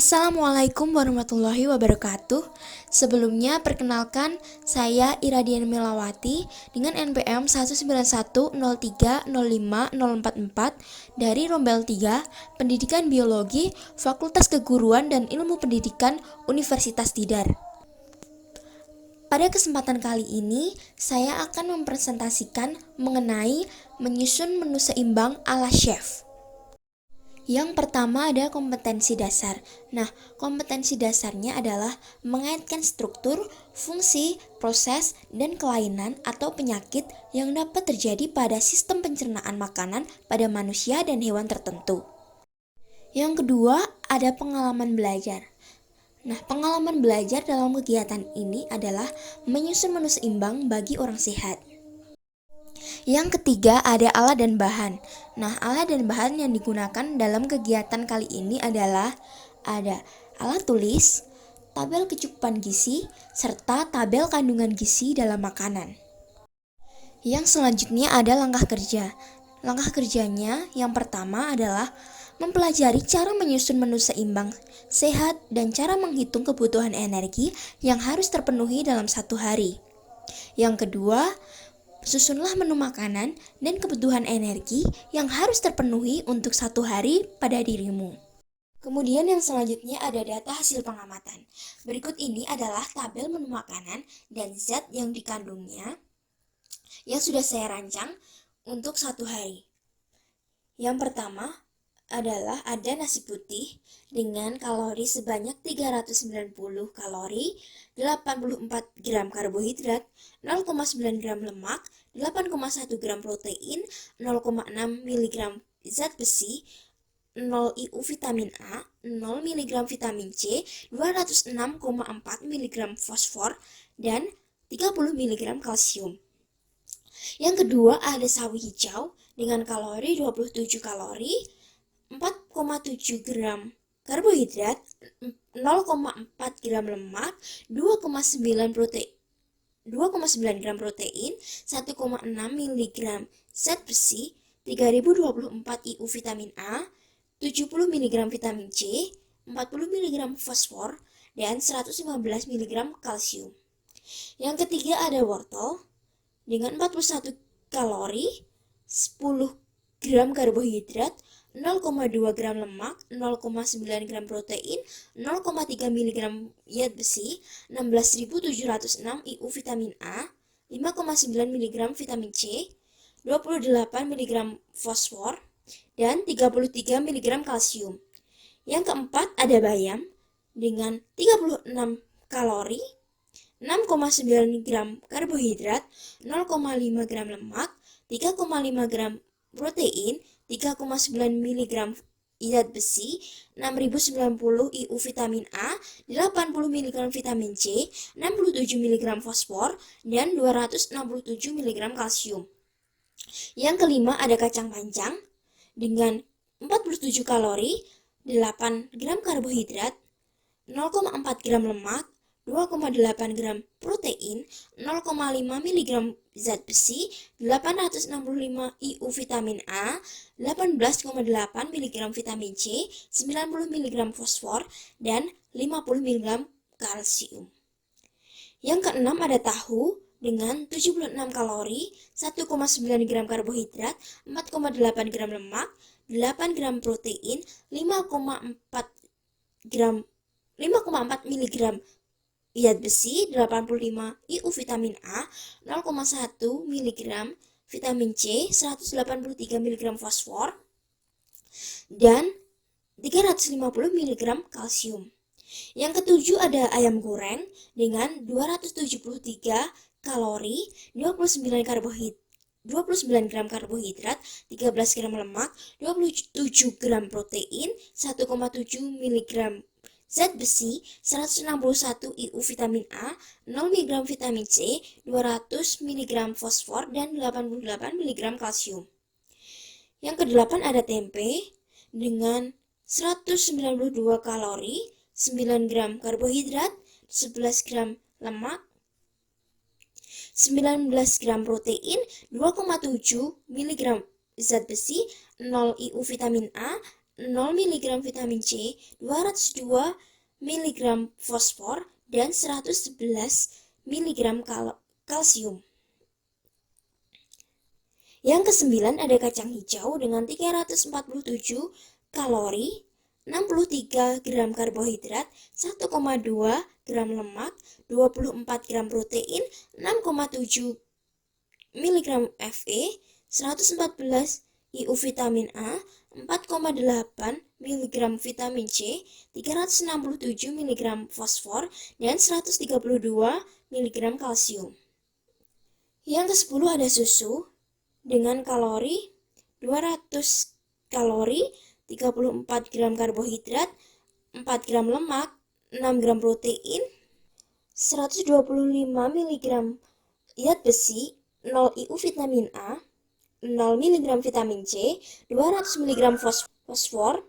Assalamualaikum warahmatullahi wabarakatuh. Sebelumnya perkenalkan saya Iradian Melawati dengan NPM 19103050444 dari Rombel 3, Pendidikan Biologi, Fakultas Keguruan dan Ilmu Pendidikan Universitas Tidar. Pada kesempatan kali ini, saya akan mempresentasikan mengenai menyusun menu seimbang ala chef. Yang pertama ada kompetensi dasar. Nah, kompetensi dasarnya adalah mengaitkan struktur, fungsi, proses, dan kelainan atau penyakit yang dapat terjadi pada sistem pencernaan makanan pada manusia dan hewan tertentu. Yang kedua ada pengalaman belajar. Nah, pengalaman belajar dalam kegiatan ini adalah menyusun menu seimbang bagi orang sehat. Yang ketiga ada alat dan bahan. Nah, alat dan bahan yang digunakan dalam kegiatan kali ini adalah ada alat tulis, tabel kecukupan gizi, serta tabel kandungan gizi dalam makanan. Yang selanjutnya ada langkah kerja. Langkah kerjanya yang pertama adalah mempelajari cara menyusun menu seimbang, sehat, dan cara menghitung kebutuhan energi yang harus terpenuhi dalam satu hari. Yang kedua, susunlah menu makanan dan kebutuhan energi yang harus terpenuhi untuk satu hari pada dirimu. Kemudian yang selanjutnya ada data hasil pengamatan. Berikut ini adalah tabel menu makanan dan zat yang dikandungnya yang sudah saya rancang untuk satu hari. Yang pertama adalah ada nasi putih dengan kalori sebanyak 390 kalori, 84 gram karbohidrat, 0,9 gram lemak, 8,1 gram protein, 0,6 mg zat besi, 0 IU vitamin A, 0 mg vitamin C, 206,4 mg fosfor, dan 30 mg kalsium. Yang kedua ada sawi hijau dengan kalori 27 kalori, 4,7 gram karbohidrat, 0,4 gram lemak, 2,9 gram protein, 1,6 mg zat besi, 3024 IU vitamin A, 70 mg vitamin C, 40 mg fosfor, dan 115 mg kalsium. Yang ketiga ada wortel dengan 41 kalori, 10 gram karbohidrat, 0,2 gram lemak, 0,9 gram protein, 0,3 mg zat besi, 16.706 IU vitamin A, 5,9 mg vitamin C, 28 mg fosfor, dan 33 mg kalsium. Yang keempat ada bayam dengan 36 kalori, 6,9 gram karbohidrat, 0,5 gram lemak, 3,5 gram protein, 3,9 mg zat besi, 6090 IU vitamin A, 80 mg vitamin C, 67 mg fosfor, dan 267 mg kalsium. Yang kelima ada kacang panjang dengan 47 kalori, 8 gram karbohidrat, 0,4 gram lemak, 2,8 gram protein, 0,5 mg zat besi, 865 IU vitamin A, 18,8 mg vitamin C, 90 mg fosfor, dan 50 mg kalsium. Yang keenam ada tahu dengan 76 kalori, 1,9 gram karbohidrat, 4,8 gram lemak, 8 gram protein, 5,4 mg zat besi, 85 IU vitamin A, 0,1 mg vitamin C, 183 mg fosfor, dan 350 mg kalsium. Yang ketujuh ada ayam goreng dengan 273 kalori, 29 gram karbohidrat, 13 gram lemak, 27 gram protein, 1,7 mg zat besi, 161 IU vitamin A, 0 mg vitamin C, 200 mg fosfor, dan 88 mg kalsium. Yang kedelapan ada tempe dengan 192 kalori, 9 gram karbohidrat, 11 gram lemak, 19 gram protein, 2,7 mg zat besi, 0 IU vitamin A, 0 mg vitamin C, 202 mg fosfor, dan 111 mg kalsium. Yang kesembilan ada kacang hijau dengan 347 kalori, 63 gram karbohidrat, 1,2 gram lemak, 24 gram protein, 6,7 mg Fe, 114 IU vitamin A, 4,8 mg vitamin C, 367 mg fosfor, dan 132 mg kalsium. Yang ke-10 ada susu dengan kalori 200 kalori, 34 gram karbohidrat, 4 gram lemak, 6 gram protein, 125 mg zat besi, 0 IU vitamin A, 0 mg vitamin C, 200 mg fosfor,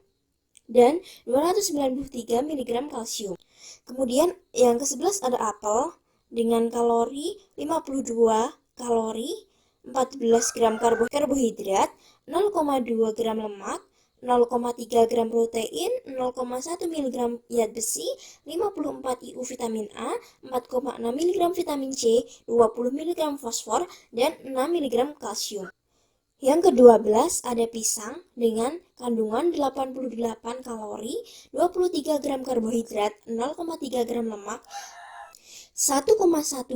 dan 293 mg kalsium. Kemudian yang ke-11 ada apel dengan kalori 52 kalori, 14 gram karbohidrat, 0,2 gram lemak, 0,3 gram protein, 0,1 mg zat besi, 54 IU vitamin A, 4,6 mg vitamin C, 20 mg fosfor, dan 6 mg kalsium. Yang ke-12 ada pisang dengan kandungan 88 kalori, 23 gram karbohidrat, 0,3 gram lemak, 1,1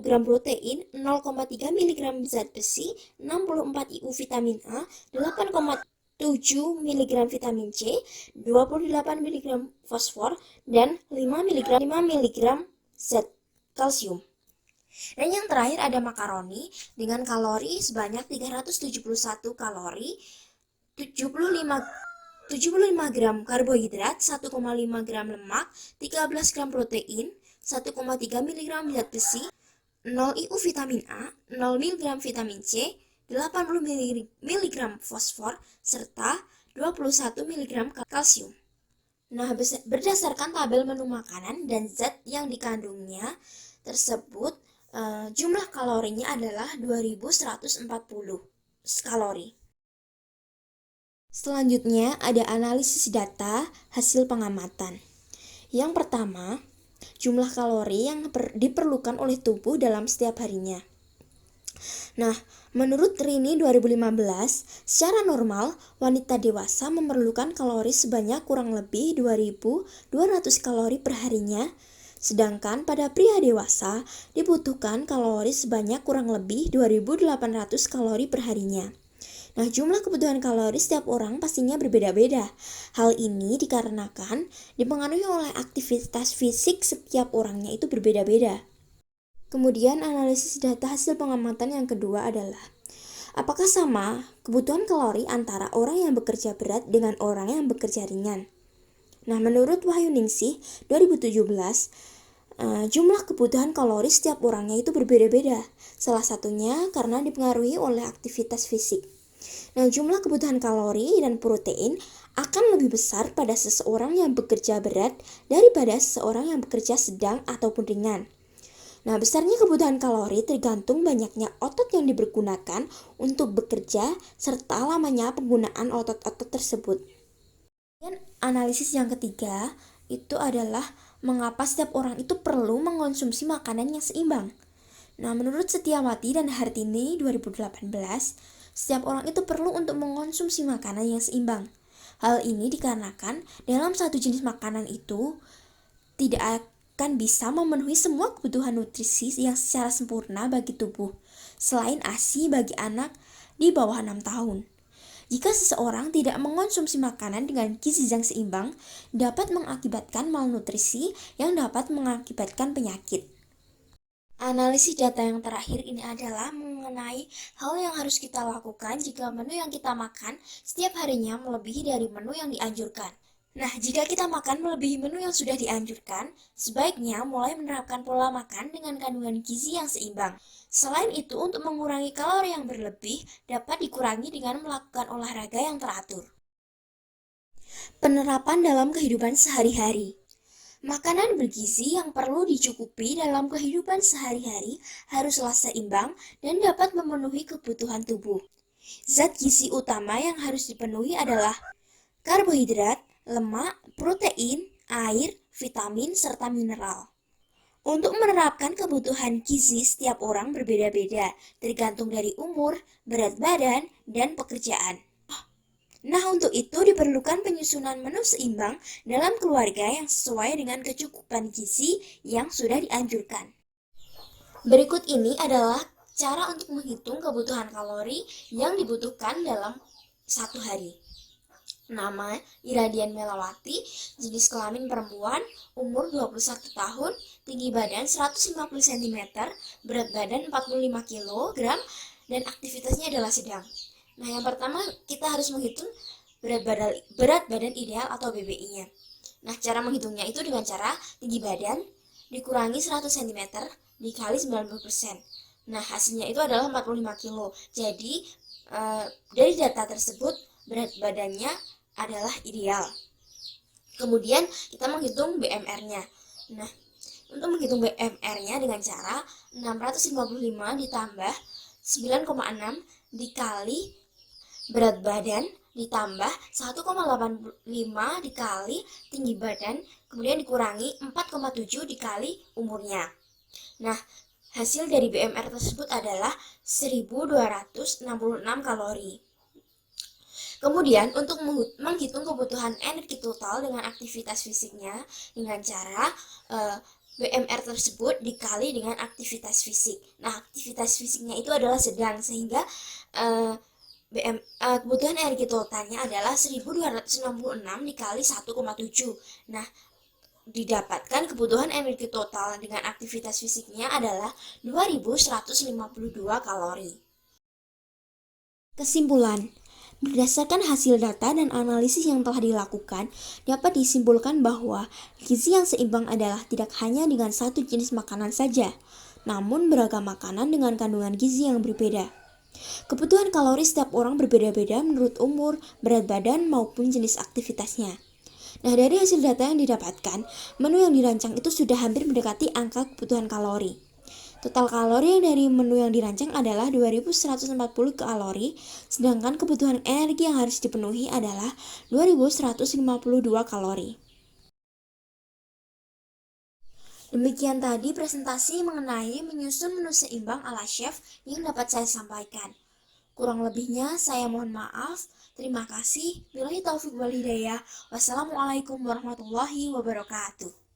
gram protein, 0,3 mg zat besi, 64 IU vitamin A, 8,7 mg vitamin C, 28 mg fosfor, dan 5 mg zat kalsium. Dan yang terakhir ada makaroni dengan kalori sebanyak 371 kalori, 75 gram karbohidrat, 1,5 gram lemak, 13 gram protein, 1,3 mg zat besi, 0 IU vitamin A, 0 mg vitamin C, 80 mg fosfor, serta 21 mg kalsium. Nah, berdasarkan tabel menu makanan dan zat yang dikandungnya tersebut, jumlah kalorinya adalah 2140 kalori. Selanjutnya ada analisis data hasil pengamatan. Yang pertama, jumlah kalori yang diperlukan oleh tubuh dalam setiap harinya. Nah, menurut Rini 2015, secara normal wanita dewasa memerlukan kalori sebanyak kurang lebih 2.200 kalori per harinya, sedangkan pada pria dewasa dibutuhkan kalori sebanyak kurang lebih 2.800 kalori per harinya. Nah, jumlah kebutuhan kalori setiap orang pastinya berbeda-beda. Hal ini dikarenakan dipengaruhi oleh aktivitas fisik setiap orangnya itu berbeda-beda. Kemudian analisis data hasil pengamatan yang kedua adalah apakah sama kebutuhan kalori antara orang yang bekerja berat dengan orang yang bekerja ringan. Nah, menurut Wahyu Ningsih 2017, jumlah kebutuhan kalori setiap orangnya itu berbeda-beda. Salah satunya karena dipengaruhi oleh aktivitas fisik. Nah, jumlah kebutuhan kalori dan protein akan lebih besar pada seseorang yang bekerja berat daripada seseorang yang bekerja sedang ataupun ringan. Nah, besarnya kebutuhan kalori tergantung banyaknya otot yang dipergunakan untuk bekerja serta lamanya penggunaan otot-otot tersebut. Dan analisis yang ketiga itu adalah mengapa setiap orang itu perlu mengonsumsi makanan yang seimbang. Nah, menurut Setiawati dan Hartini 2018, setiap orang itu perlu untuk mengonsumsi makanan yang seimbang. Hal ini dikarenakan dalam satu jenis makanan itu tidak akan bisa memenuhi semua kebutuhan nutrisi yang secara sempurna bagi tubuh, selain ASI bagi anak di bawah 6 tahun. Jika seseorang tidak mengonsumsi makanan dengan gizi yang seimbang, dapat mengakibatkan malnutrisi yang dapat mengakibatkan penyakit. Analisis data yang terakhir ini adalah mengenai hal yang harus kita lakukan jika menu yang kita makan setiap harinya melebihi dari menu yang dianjurkan. Nah, jika kita makan melebihi menu yang sudah dianjurkan, sebaiknya mulai menerapkan pola makan dengan kandungan gizi yang seimbang. Selain itu, untuk mengurangi kalori yang berlebih, dapat dikurangi dengan melakukan olahraga yang teratur. Penerapan dalam kehidupan sehari-hari. Makanan bergizi yang perlu dicukupi dalam kehidupan sehari-hari haruslah seimbang dan dapat memenuhi kebutuhan tubuh. Zat gizi utama yang harus dipenuhi adalah karbohidrat, lemak, protein, air, vitamin, serta mineral. Untuk menerapkan kebutuhan gizi setiap orang berbeda-beda, tergantung dari umur, berat badan, dan pekerjaan. Nah, untuk itu diperlukan penyusunan menu seimbang dalam keluarga yang sesuai dengan kecukupan gizi yang sudah dianjurkan. Berikut ini adalah cara untuk menghitung kebutuhan kalori yang dibutuhkan dalam satu hari. Nama Iradian Melawati, jenis kelamin perempuan, umur 21 tahun, tinggi badan 150 cm, berat badan 45 kg, dan aktivitasnya adalah sedang. Nah, yang pertama kita harus menghitung berat badan ideal atau BBI-nya. Nah, cara menghitungnya itu dengan cara tinggi badan dikurangi 100 cm dikali 90%. Nah, hasilnya itu adalah 45 kg. Jadi, dari data tersebut berat badannya adalah ideal. Kemudian kita menghitung BMR-nya. Nah, untuk menghitung BMR-nya dengan cara 655 ditambah 9,6 dikali berat badan ditambah 1,85 dikali tinggi badan, kemudian dikurangi 4,7 dikali umurnya. Nah, hasil dari BMR tersebut adalah 1266 kalori. Kemudian untuk menghitung kebutuhan energi total dengan aktivitas fisiknya dengan cara BMR tersebut dikali dengan aktivitas fisik. Nah, aktivitas fisiknya itu adalah sedang, sehingga kebutuhan energi totalnya adalah 1266 dikali 1,7. Nah, didapatkan kebutuhan energi total dengan aktivitas fisiknya adalah 2152 kalori. Kesimpulan, berdasarkan hasil data dan analisis yang telah dilakukan, dapat disimpulkan bahwa gizi yang seimbang adalah tidak hanya dengan satu jenis makanan saja, namun beragam makanan dengan kandungan gizi yang berbeda. Kebutuhan kalori setiap orang berbeda-beda menurut umur, berat badan, maupun jenis aktivitasnya. Nah, dari hasil data yang didapatkan, menu yang dirancang itu sudah hampir mendekati angka kebutuhan kalori. Total kalori dari menu yang dirancang adalah 2140 kalori, sedangkan kebutuhan energi yang harus dipenuhi adalah 2152 kalori. Demikian tadi presentasi mengenai menyusun menu seimbang ala chef yang dapat saya sampaikan. Kurang lebihnya saya mohon maaf. Terima kasih. Billahi taufiq wal hidayah. Wassalamualaikum warahmatullahi wabarakatuh.